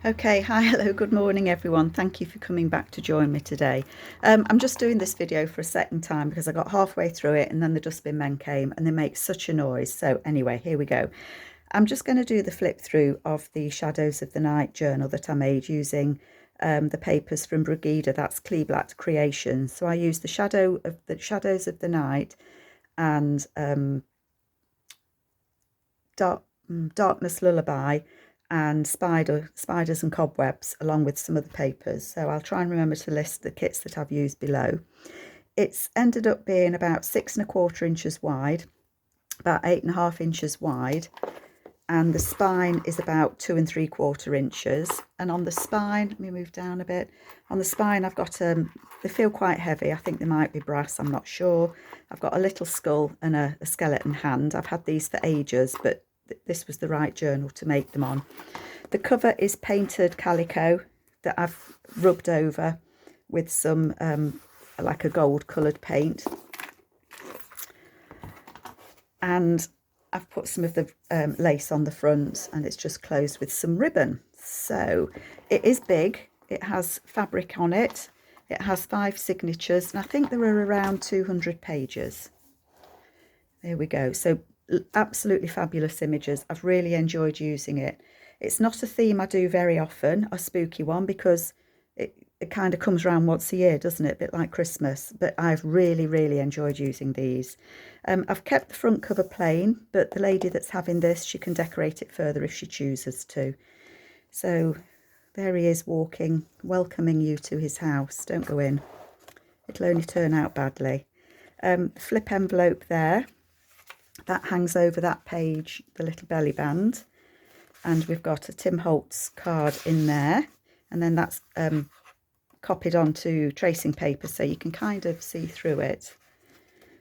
Okay, hi, hello, good morning everyone. Thank you for coming back to join me today. I'm just doing this video for a second time because I got halfway through it and then the dustbin men came and they make such a noise. So anyway, here we go. I'm just going to do the flip through of the Shadows of the Night journal that I made using the papers from Brygida, that's Creations. So I used the Shadows of the Night and Darkness Lullaby and Spiders and Cobwebs, along with some other papers. So I'll try and remember to list the kits that I've used below. It's ended up being about 6¼ inches wide, about 8½ inches wide, and the spine is about 2¾ inches. And on the spine, let me move down a bit. On the spine, I've got they feel quite heavy. I think they might be brass, I'm not sure. I've got a little skull and a skeleton hand. I've had these for ages, but this was the right journal to make them on. The cover is painted calico that I've rubbed over with some like a gold coloured paint, and I've put some of the lace on the front, and it's just closed with some ribbon. So it is big, it has fabric on it, it has 5 signatures, and I think there are around 200 pages. There we go. So absolutely fabulous images. I've really enjoyed using it. It's not a theme I do very often, a spooky one, because it kind of comes around once a year, doesn't it? A bit like Christmas. But I've really enjoyed using these. I've kept the front cover plain, but the lady that's having this, she can decorate it further if she chooses to. So there he is walking, welcoming you to his house. Don't go in. It'll only turn out badly. Flip envelope there. That hangs over that page, the little belly band. And we've got a Tim Holtz card in there. And then that's copied onto tracing paper so you can kind of see through it.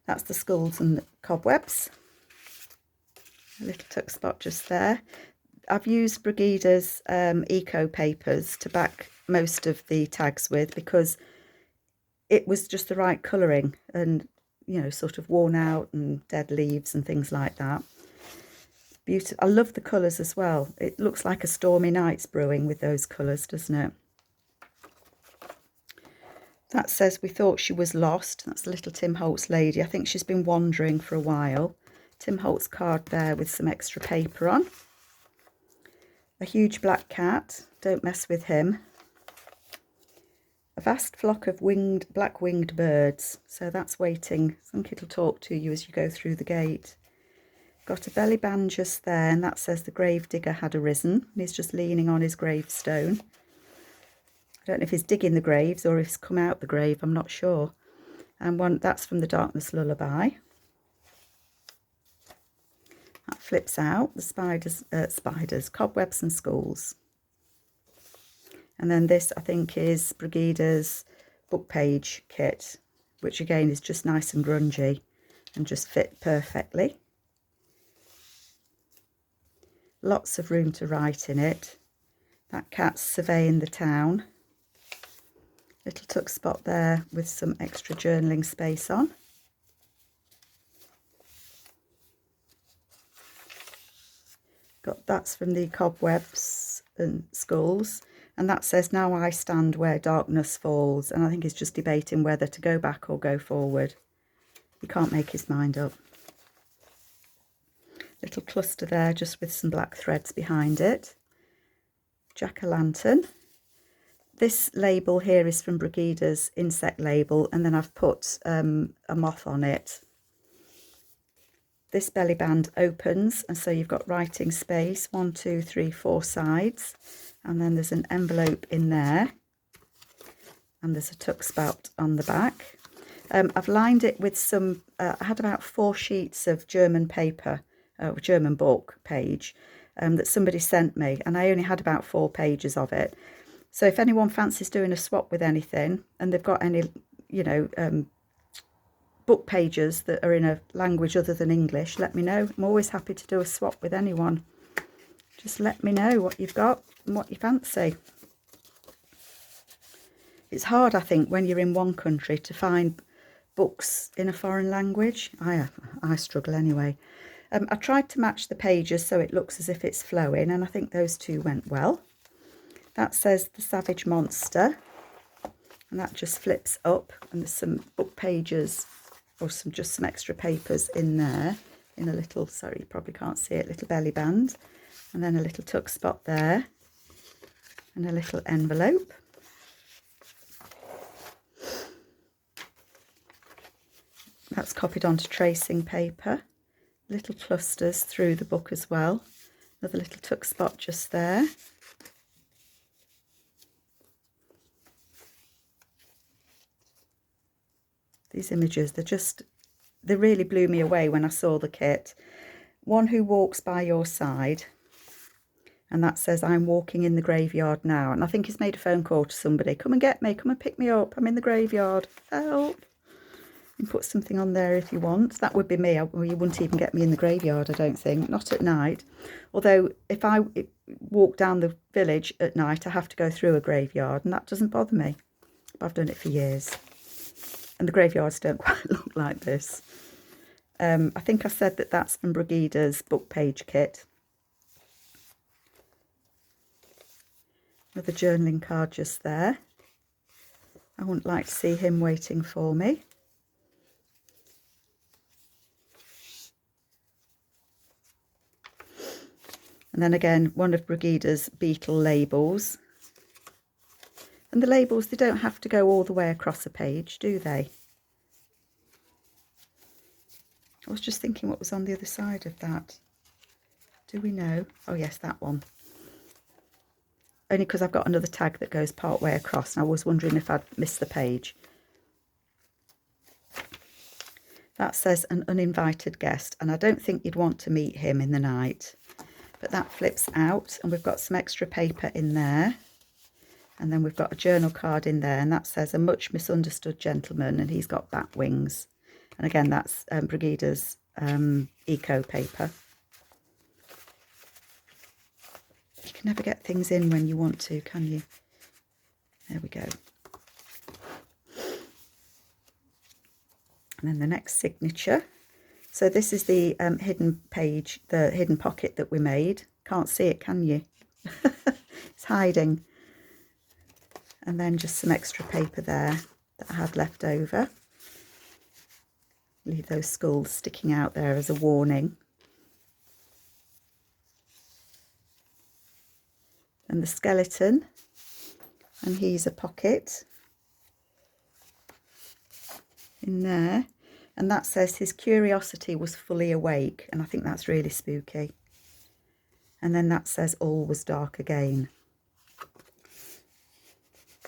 That's the skulls and cobwebs. A little tuck spot just there. I've used Brygida's eco papers to back most of the tags with because it was just the right colouring and, you know, sort of worn out and dead leaves and things like that. Beautiful. I love the colours as well. It looks like a stormy night's brewing with those colours, doesn't it? That says we thought she was lost. That's the little Tim Holtz lady. I think she's been wandering for a while. Tim Holtz card there with some extra paper on. A huge black cat. Don't mess with him. A vast flock of black-winged birds. So that's waiting. I think it'll talk to you as you go through the gate. Got a belly band just there, and that says the grave digger had arisen. And he's just leaning on his gravestone. I don't know if he's digging the graves or if he's come out the grave, I'm not sure. And that's from the Darkness Lullaby. That flips out, the spiders, cobwebs and skulls. And then this, I think, is Brygida's book page kit, which again is just nice and grungy and just fit perfectly. Lots of room to write in it. That cat's surveying the town. Little tuck spot there with some extra journaling space on. That's from the cobwebs and skulls, and that says now I stand where darkness falls, and I think he's just debating whether to go back or go forward. He can't make his mind up. Little cluster there just with some black threads behind it. Jack-o'-lantern. This label here is from Brygida's insect label, and then I've put a moth on it. This belly band opens, and so you've got writing space, 1, 2, 3, 4 sides, and then there's an envelope in there, and there's a tuck spout on the back. I've lined it with some, I had about 4 sheets of German paper, German book page that somebody sent me, and I only had about 4 pages of it. So if anyone fancies doing a swap with anything, and they've got any, you know, book pages that are in a language other than English, let me know. I'm always happy to do a swap with anyone. Just let me know what you've got and what you fancy. It's hard, I think, when you're in one country to find books in a foreign language. I struggle anyway. I tried to match the pages so it looks as if it's flowing, and I think those two went well. That says The Savage Monster, and that just flips up, and there's some book pages or just some extra papers in there in a little, sorry, you probably can't see it, little belly band, and then a little tuck spot there and a little envelope. That's copied onto tracing paper, little clusters through the book as well, another little tuck spot just there. These images, they really blew me away when I saw the kit. One Who Walks by Your Side, and that says, I'm walking in the graveyard now. And I think he's made a phone call to somebody. Come and get me, come and pick me up. I'm in the graveyard, help. You can put something on there if you want. That would be me. Well, you wouldn't even get me in the graveyard, I don't think. Not at night. Although if I walk down the village at night, I have to go through a graveyard, and that doesn't bother me. I've done it for years. And the graveyards don't quite look like this. I think I said that that's from Brygida's book page kit. Another journaling card just there. I wouldn't like to see him waiting for me. And then again, one of Brygida's beetle labels. And the labels, they don't have to go all the way across a page, do they? I was just thinking what was on the other side of that. Do we know? Oh yes, that one. Only because I've got another tag that goes part way across, and I was wondering if I'd missed the page. That says an uninvited guest, and I don't think you'd want to meet him in the night. But that flips out, and we've got some extra paper in there. And then we've got a journal card in there, and that says a much misunderstood gentleman, and he's got bat wings. And again, that's Brygida's eco paper. You can never get things in when you want to, can you? There we go. And then the next signature. So this is the hidden page, the hidden pocket that we made. Can't see it, can you? It's hiding. And then just some extra paper there that I had left over. Leave those skulls sticking out there as a warning. And the skeleton, and he's a pocket in there, and that says his curiosity was fully awake, and I think that's really spooky. And then that says all was dark again.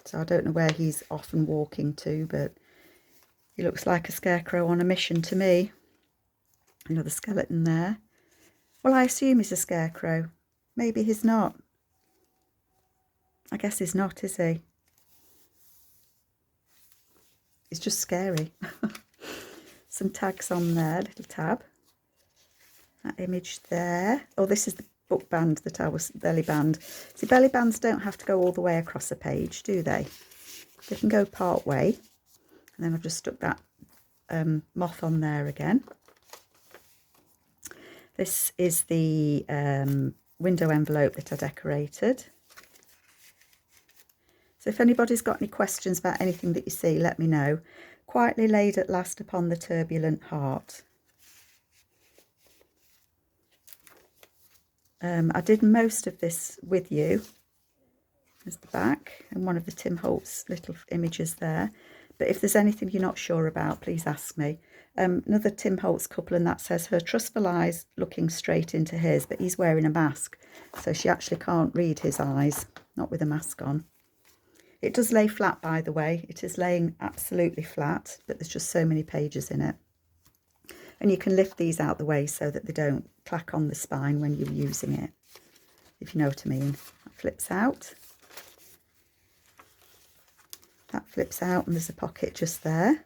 So I don't know where he's off and walking to, but he looks like a scarecrow on a mission to me. Another skeleton there. Well, I assume he's a scarecrow. Maybe he's not. I guess he's not, is he? It's just scary. Some tags on there, little tab. That image there. Oh, this is the book band that I was, belly band. See, belly bands don't have to go all the way across a page, do they? They can go part way. And then I've just stuck that moth on there again. This is the window envelope that I decorated. So if anybody's got any questions about anything that you see, let me know. Quietly laid at last upon the turbulent heart. I did most of this with you. There's the back and one of the Tim Holtz little images there. But if there's anything you're not sure about, please ask me. Another Tim Holtz couple, and that says her trustful eyes looking straight into his, but he's wearing a mask. So she actually can't read his eyes, not with a mask on. It does lay flat, by the way. It is laying absolutely flat, but there's just so many pages in it. And you can lift these out the way so that they don't clack on the spine when you're using it, if you know what I mean. That flips out. That flips out, and there's a pocket just there.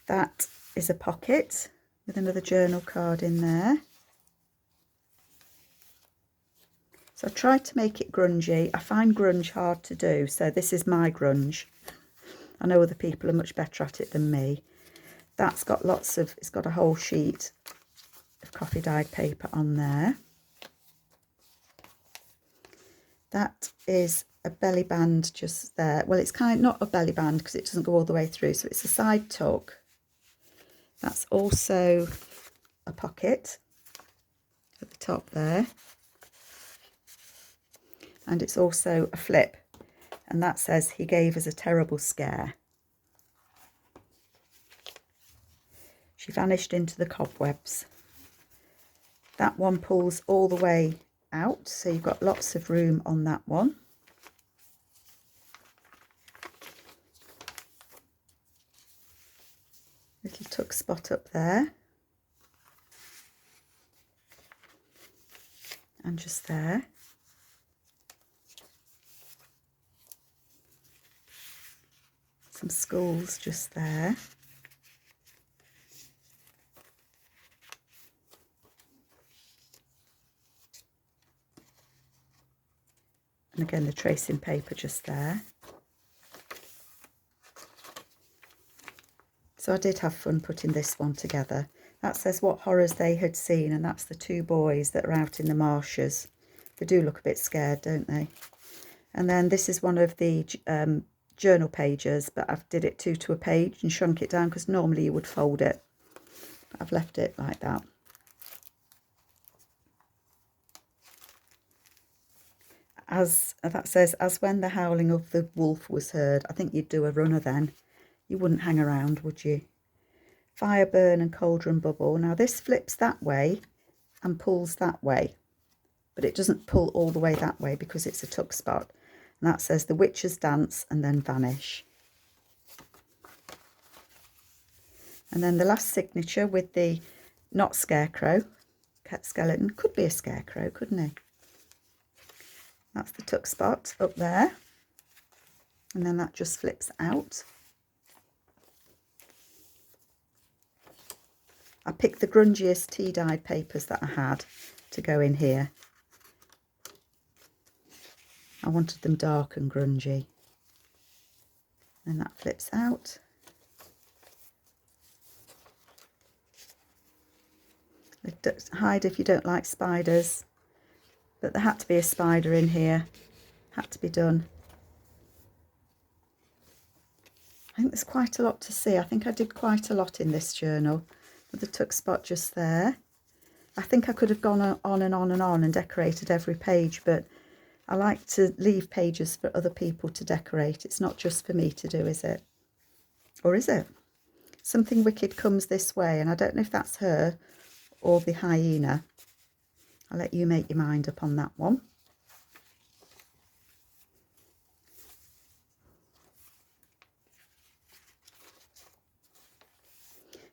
That is a pocket with another journal card in there. So I tried to make it grungy. I find grunge hard to do, so this is my grunge. I know other people are much better at it than me. That's got lots of, it's got a whole sheet of coffee dyed paper on there. That is a belly band just there. Well, it's kind of not a belly band because it doesn't go all the way through, so it's a side tuck. That's also a pocket at the top there, and it's also a flip, and that says he gave us a terrible scare. She vanished into the cobwebs. That one pulls all the way out, so you've got lots of room on that one. Little tuck spot up there, and just there. Some schools just there. And again, the tracing paper just there. So I did have fun putting this one together. That says what horrors they had seen, and that's the two boys that are out in the marshes. They do look a bit scared, don't they? And then this is one of the journal pages, but I've did it two to a page and shrunk it down because normally you would fold it. But I've left it like that. As that says, as when the howling of the wolf was heard. I think you'd do a runner then. You wouldn't hang around, would you? Fire burn and cauldron bubble. Now this flips that way and pulls that way, but it doesn't pull all the way that way because it's a tuck spot. And that says the witches dance and then vanish. And then the last signature with the not scarecrow, cat skeleton. Could be a scarecrow, couldn't he? That's the tuck spot up there. And then that just flips out. I picked the grungiest tea-dyed papers that I had to go in here. I wanted them dark and grungy. And that flips out. Hide if you don't like spiders. But there had to be a spider in here. Had to be done. I think there's quite a lot to see. I think I did quite a lot in this journal. With the tuck spot just there. I think I could have gone on and on and on and decorated every page, but I like to leave pages for other people to decorate. It's not just for me to do, is it? Or is it? Something wicked comes this way, and I don't know if that's her or the hyena. I'll let you make your mind up on that one.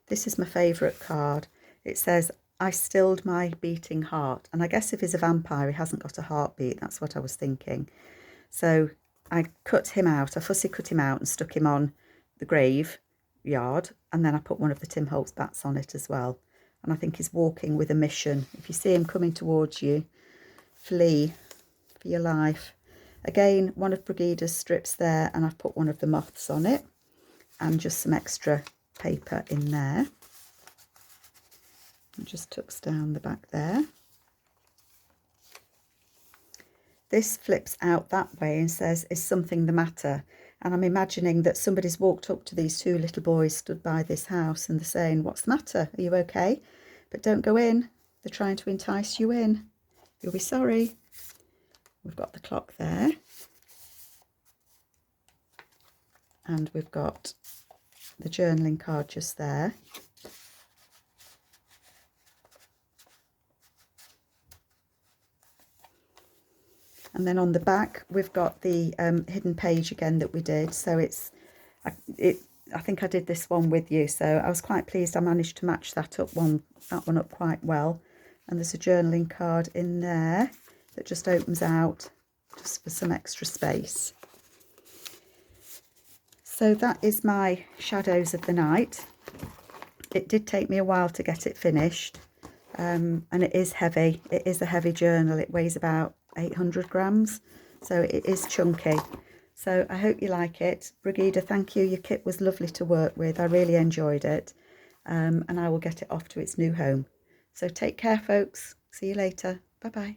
This is my favourite card. It says, I stilled my beating heart. And I guess if he's a vampire, he hasn't got a heartbeat. That's what I was thinking. So I cut him out. I fussy cut him out and stuck him on the graveyard. And then I put one of the Tim Holtz bats on it as well. And I think he's walking with a mission. If you see him coming towards you, flee for your life. Again, one of Brygida's strips there, and I've put one of the moths on it. And just some extra paper in there. It just tucks down the back there. This flips out that way and says, is something the matter? And I'm imagining that somebody's walked up to these two little boys stood by this house and they're saying, what's the matter? Are you okay? But don't go in. They're trying to entice you in. You'll be sorry. We've got the clock there. And we've got the journaling card just there. And then on the back we've got the hidden page again that we did. So I think I did this one with you, so I was quite pleased I managed to match that one up quite well. And there's a journaling card in there that just opens out just for some extra space. So that is my Shadows of the Night. It did take me a while to get it finished, and it is heavy. It is a heavy journal. It weighs about 800 grams, so it is chunky. So I hope you like it. Brygida, thank you. Your kit was lovely to work with. I really enjoyed it, and I will get it off to its new home. So take care, folks. See you later. Bye-bye.